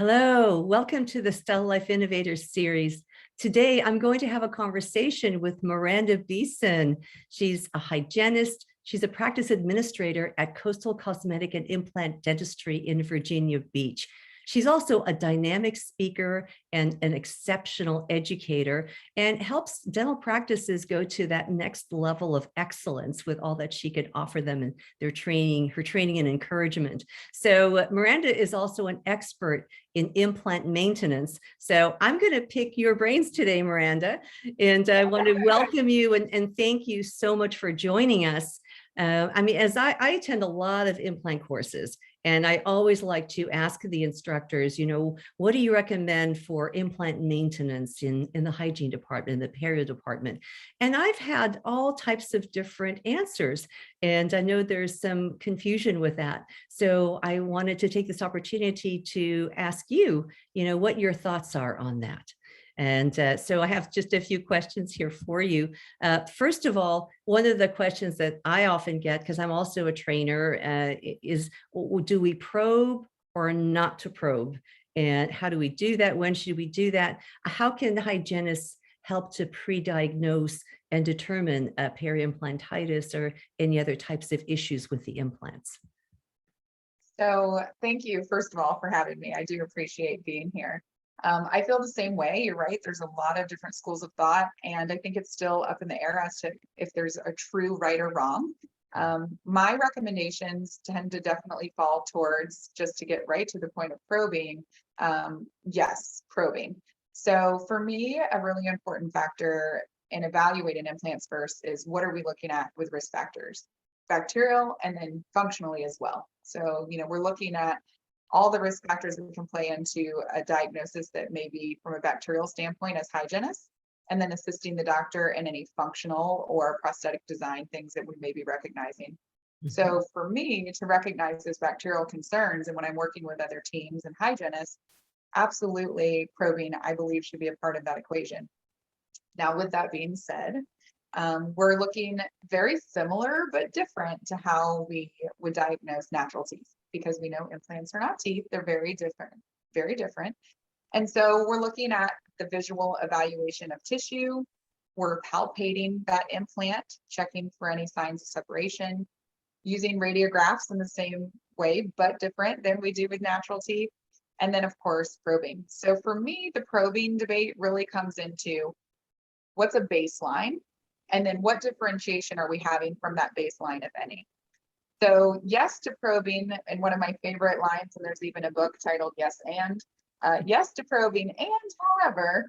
Hello, welcome to the StellaLife Innovators series. Today, I'm going to have a conversation with Miranda Beeson. She's a hygienist. She's a practice administrator at Coastal Cosmetic and Implant Dentistry in Virginia Beach. She's also a dynamic speaker and an exceptional educator and helps dental practices go to that next level of excellence with all that she could offer them in their training, her training and encouragement. So Miranda is also an expert in implant maintenance. So I'm going to pick your brains today, Miranda, and I want to welcome you and thank you so much for joining us. As I attend a lot of implant courses, and I always like to ask the instructors, what do you recommend for implant maintenance in the hygiene department, in the perio department? And I've had all types of different answers. And I know there's some confusion with that. So I wanted to take this opportunity to ask you, what your thoughts are on that. And so I have just a few questions here for you. First of all, one of the questions that I often get, because I'm also a trainer, is do we probe or not to probe? And how do we do that? When should we do that? How can the hygienists help to pre-diagnose and determine peri-implantitis or any other types of issues with the implants? So thank you, first of all, for having me. I do appreciate being here. I feel the same way. You're right. There's a lot of different schools of thought, and I think it's still up in the air as to if there's a true right or wrong. My recommendations tend to definitely fall towards, just to get right to the point of probing, yes, probing. So for me, a really important factor in evaluating implants first is what are we looking at with risk factors, bacterial and then functionally as well. So, we're looking at all the risk factors that can play into a diagnosis that may be from a bacterial standpoint as hygienists, and then assisting the doctor in any functional or prosthetic design things that we may be recognizing. So for me to recognize those bacterial concerns, and when I'm working with other teams and hygienists, absolutely probing, I believe, should be a part of that equation. Now, with that being said, we're looking very similar but different to how we would diagnose natural teeth, because we know implants are not teeth. They're very different, very different. And so we're looking at the visual evaluation of tissue. We're palpating that implant, checking for any signs of separation, using radiographs in the same way, but different than we do with natural teeth. And then, of course, probing. So for me, the probing debate really comes into what's a baseline, and then what differentiation are we having from that baseline, if any? So yes to probing, and one of my favorite lines, and there's even a book titled Yes and, yes to probing, and however,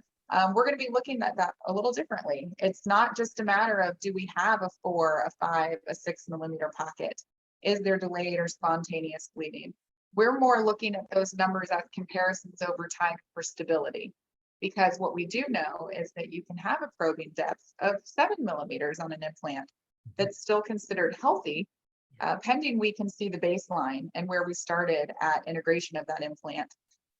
we're going to be looking at that a little differently. It's not just a matter of do we have a 4, a 5, a 6 millimeter pocket? Is there delayed or spontaneous bleeding? We're more looking at those numbers as comparisons over time for stability. Because what we do know is that you can have a probing depth of 7 millimeters on an implant that's still considered healthy, pending we can see the baseline and where we started at integration of that implant.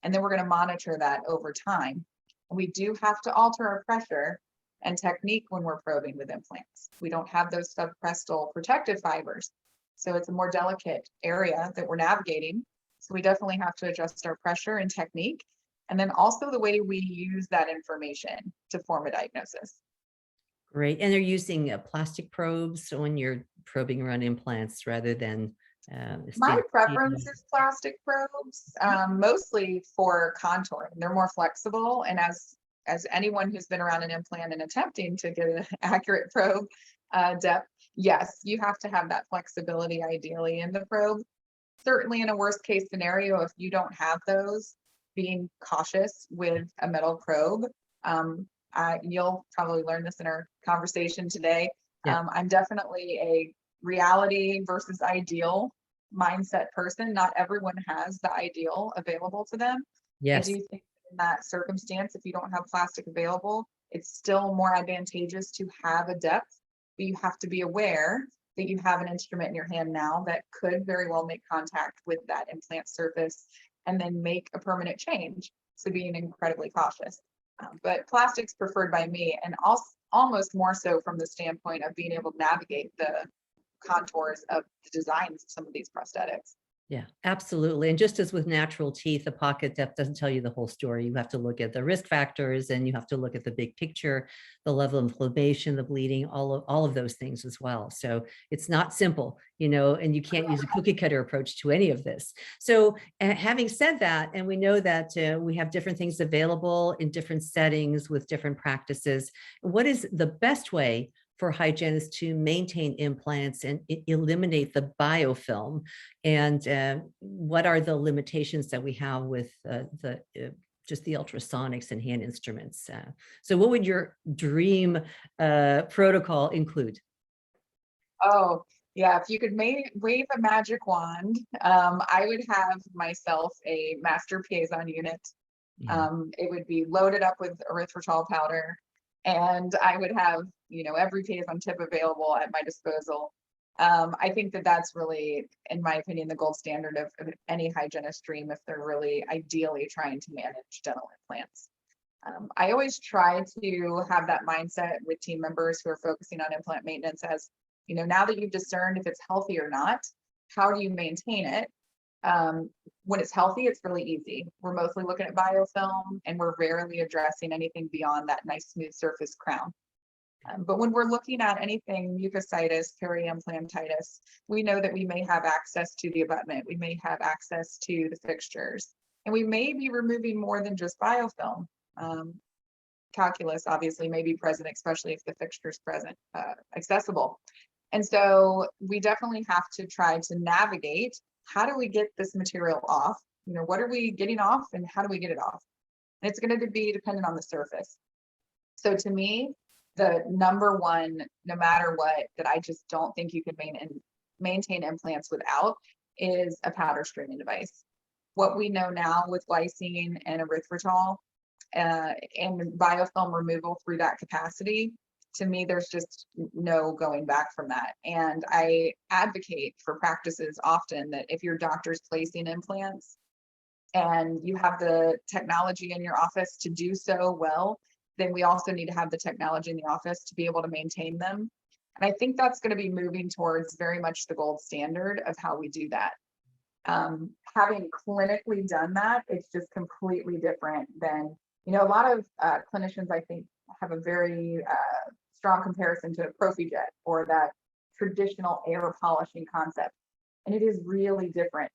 And then we're going to monitor that over time. We do have to alter our pressure and technique when we're probing with implants. We don't have those subcrestal protective fibers. So it's a more delicate area that we're navigating. So we definitely have to adjust our pressure and technique. And then also the way we use that information to form a diagnosis. Great. And they're using plastic probes when you're probing around implants rather than my preference is plastic probes, mostly for contouring. They're more flexible, and as anyone who's been around an implant and attempting to get an accurate probe depth, yes, you have to have that flexibility ideally in the probe. Certainly in a worst case scenario, if you don't have those, being cautious with a metal probe. You'll probably learn this in our conversation today. Yeah. I'm definitely a reality versus ideal mindset person. Not everyone has the ideal available to them. Yes. I do think in that circumstance, if you don't have plastic available, it's still more advantageous to have a depth, but you have to be aware that you have an instrument in your hand now that could very well make contact with that implant surface and then make a permanent change. So being incredibly cautious. But plastic's preferred by me, and also almost more so from the standpoint of being able to navigate the contours of the designs of some of these prosthetics. Yeah, absolutely. And just as with natural teeth, the pocket depth doesn't tell you the whole story. You have to look at the risk factors and you have to look at the big picture, the level of inflammation, the bleeding, all of those things as well. So it's not simple, and you can't use a cookie cutter approach to any of this. So having said that, and we know that we have different things available in different settings with different practices, what is the best way for hygienists to maintain implants and eliminate the biofilm? And what are the limitations that we have with just the ultrasonics and hand instruments? So what would your dream protocol include? Oh, yeah, if you could wave a magic wand, I would have myself a master piezo unit. Yeah. It would be loaded up with erythritol powder, and I would have, every piezo tip available at my disposal. I think that that's really, in my opinion, the gold standard of any hygienist dream if they're really ideally trying to manage dental implants. I always try to have that mindset with team members who are focusing on implant maintenance as, now that you've discerned if it's healthy or not, how do you maintain it? When it's healthy, it's really easy. We're mostly looking at biofilm and we're rarely addressing anything beyond that nice smooth surface crown. But when we're looking at anything mucositis, peri-implantitis, we know that we may have access to the abutment, we may have access to the fixtures, and we may be removing more than just biofilm. Calculus obviously may be present, especially if the fixture is present, accessible. And so we definitely have to try to navigate, how do we get this material off? What are we getting off and how do we get it off? And it's going to be dependent on the surface. So to me, the number one, no matter what, that I just don't think you can maintain implants without is a powder streaming device. What we know now with glycine and erythritol and biofilm removal through that capacity, to me, there's just no going back from that. And I advocate for practices often that if your doctor's placing implants and you have the technology in your office to do so well, then we also need to have the technology in the office to be able to maintain them. And I think that's going to be moving towards very much the gold standard of how we do that. Having clinically done that, it's just completely different than, a lot of clinicians, I think, have a very strong comparison to a prophy jet or that traditional air polishing concept. And it is really different.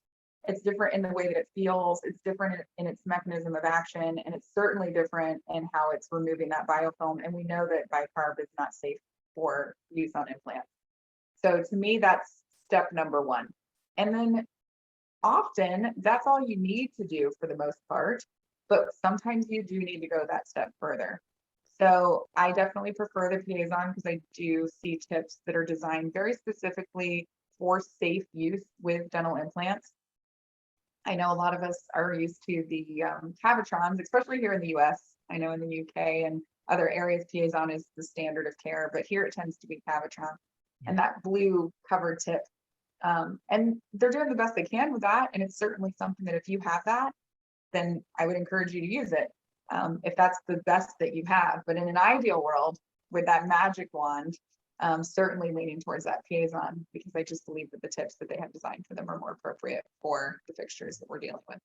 It's different in the way that it feels, it's different in its mechanism of action, and it's certainly different in how it's removing that biofilm. And we know that bicarb is not safe for use on implants. So to me, that's step number one. And then often that's all you need to do for the most part, but sometimes you do need to go that step further. So I definitely prefer the Piezon because I do see tips that are designed very specifically for safe use with dental implants. I know a lot of us are used to the Cavitrons, especially here in the US. I know in the UK and other areas, Piezon is the standard of care, but here it tends to be Cavitron and that blue covered tip. And they're doing the best they can with that. And it's certainly something that if you have that, then I would encourage you to use it if that's the best that you have. But in an ideal world, with that magic wand, certainly leaning towards that Piezon, because I just believe that the tips that they have designed for them are more appropriate for the fixtures that we're dealing with.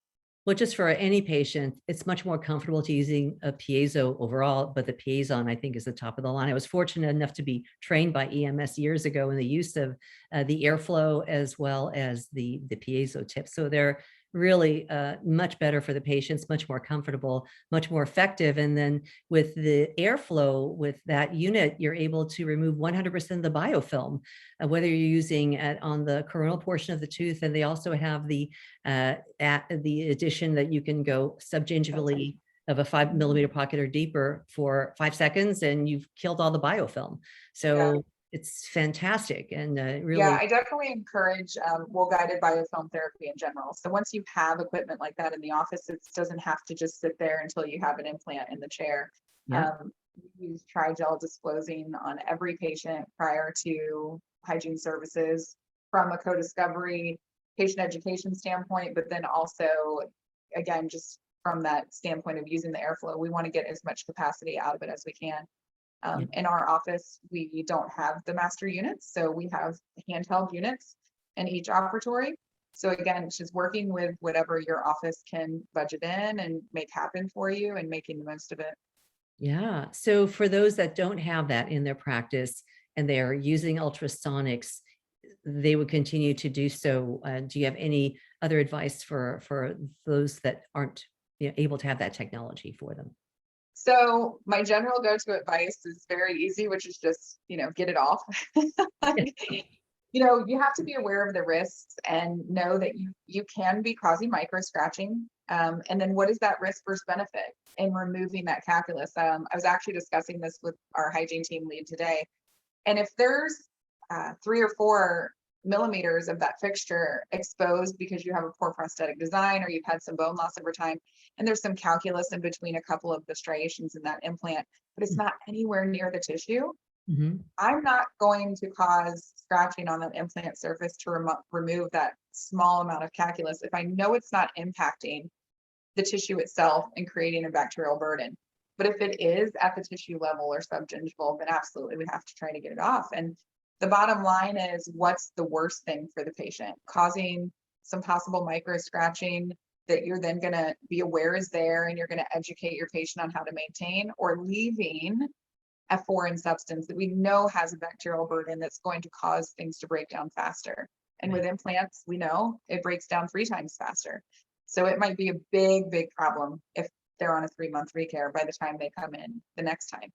Well, just for any patient, it's much more comfortable to using a piezo overall, but the Piezon, I think, is the top of the line. I was fortunate enough to be trained by EMS years ago in the use of the airflow as well as the piezo tip. So they're really much better for the patients, much more comfortable, much more effective. And then with the airflow, with that unit, you're able to remove 100% of the biofilm, whether you're using it on the coronal portion of the tooth, and they also have the addition that you can go subgingivally of a 5 millimeter pocket or deeper for 5 seconds, and you've killed all the biofilm. So it's fantastic. And really, yeah, I definitely encourage well-guided biofilm therapy in general. So once you have equipment like that in the office, it doesn't have to just sit there until you have an implant in the chair. We use Trigel disclosing on every patient prior to hygiene services from a co-discovery patient education standpoint, but then also, again, just from that standpoint of using the airflow, we want to get as much capacity out of it as we can. In our office, we don't have the master units, so we have handheld units in each operatory. So again, it's just working with whatever your office can budget in and make happen for you and making the most of it. Yeah. So for those that don't have that in their practice and they're using ultrasonics, they would continue to do so. Do you have any other advice for those that aren't, able to have that technology for them? So my general go-to advice is very easy, which is just, get it off. You have to be aware of the risks and know that you can be causing micro scratching. And then what is that risk versus benefit in removing that calculus? I was actually discussing this with our hygiene team lead today. And if there's 3 or 4 millimeters of that fixture exposed because you have a poor prosthetic design or you've had some bone loss over time, and there's some calculus in between a couple of the striations in that implant, but it's not anywhere near the tissue, Mhm. I'm not going to cause scratching on that implant surface to remove that small amount of calculus if I know it's not impacting the tissue itself and creating a bacterial burden. But if it is at the tissue level or subgingival, then absolutely we have to try to get it off. And the bottom line is, what's the worst thing for the patient? Causing some possible micro scratching that you're then going to be aware is there and you're going to educate your patient on how to maintain, or leaving a foreign substance that we know has a bacterial burden that's going to cause things to break down faster. And with implants, we know it breaks down 3 times faster. So it might be a big problem if they're on a 3-month recare by the time they come in the next time.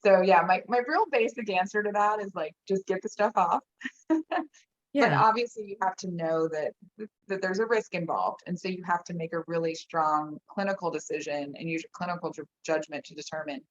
So yeah, my real basic answer to that is like, just get the stuff off. But Yeah. obviously you have to know that there's a risk involved. And so you have to make a really strong clinical decision and use your clinical judgment to determine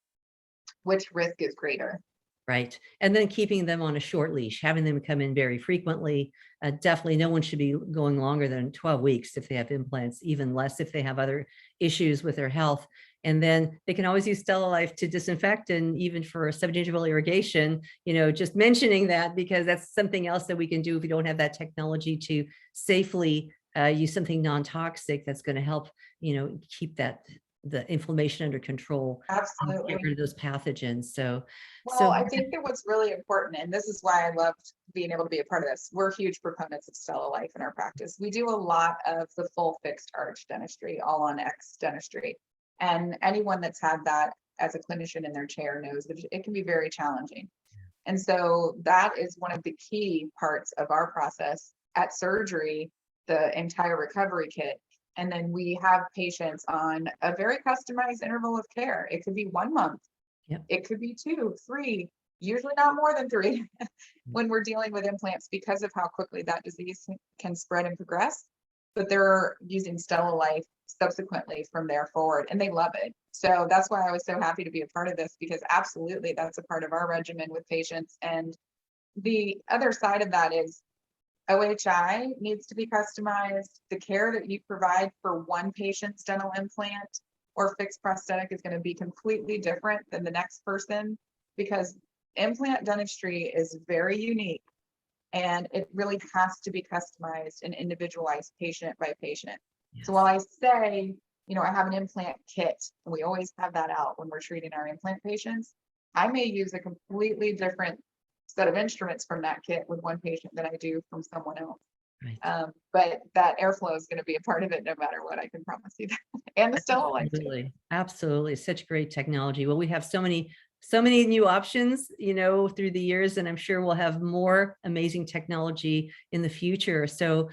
which risk is greater. Right. And then keeping them on a short leash, having them come in very frequently. Definitely no one should be going longer than 12 weeks if they have implants, even less if they have other issues with their health. And then they can always use StellaLife to disinfect, and even for subgingival irrigation, just mentioning that, because that's something else that we can do if we don't have that technology to safely use something non-toxic that's going to help, keep the inflammation under control, get rid Absolutely. of those pathogens. Well, So I think that what's really important, and this is why I loved being able to be a part of this, we're huge proponents of StellaLife in our practice. We do a lot of the full fixed arch dentistry, all on X dentistry. And anyone that's had that as a clinician in their chair knows that it can be very challenging. And so that is one of the key parts of our process at surgery, the entire recovery kit. And then we have patients on a very customized interval of care. It could be 1 month. Yep. It could be 2, 3, usually not more than 3 when we're dealing with implants, because of how quickly that disease can spread and progress. But they're using StellaLife subsequently from there forward, and they love it. So that's why I was so happy to be a part of this, because absolutely that's a part of our regimen with patients. And the other side of that is OHI needs to be customized. The care that you provide for one patient's dental implant or fixed prosthetic is going to be completely different than the next person, because implant dentistry is very unique and it really has to be customized and individualized patient by patient. Yes. So while I say, I have an implant kit, and we always have that out when we're treating our implant patients, I may use a completely different set of instruments from that kit with one patient than I do from someone else. Right. But that airflow is going to be a part of it no matter what, I can promise you that. And the StellaLife too. Absolutely. Absolutely. Such great technology. Well, we have so many new options, through the years, and I'm sure we'll have more amazing technology in the future. So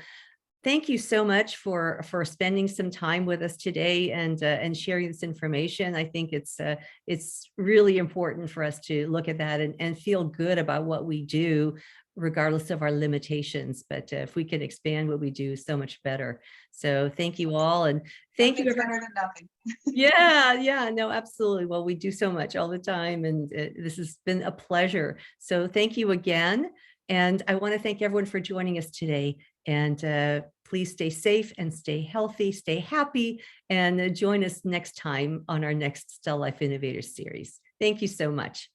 thank you so much for spending some time with us today and sharing this information. I think it's really important for us to look at that and feel good about what we do, regardless of our limitations. But if we can expand what we do, so much better. So thank you all, and thank you. Better than nothing. Yeah, no, absolutely. Well, we do so much all the time, and this has been a pleasure. So thank you again. And I want to thank everyone for joining us today. And please stay safe and stay healthy, stay happy, and join us next time on our next StellaLife Innovators series. Thank you so much.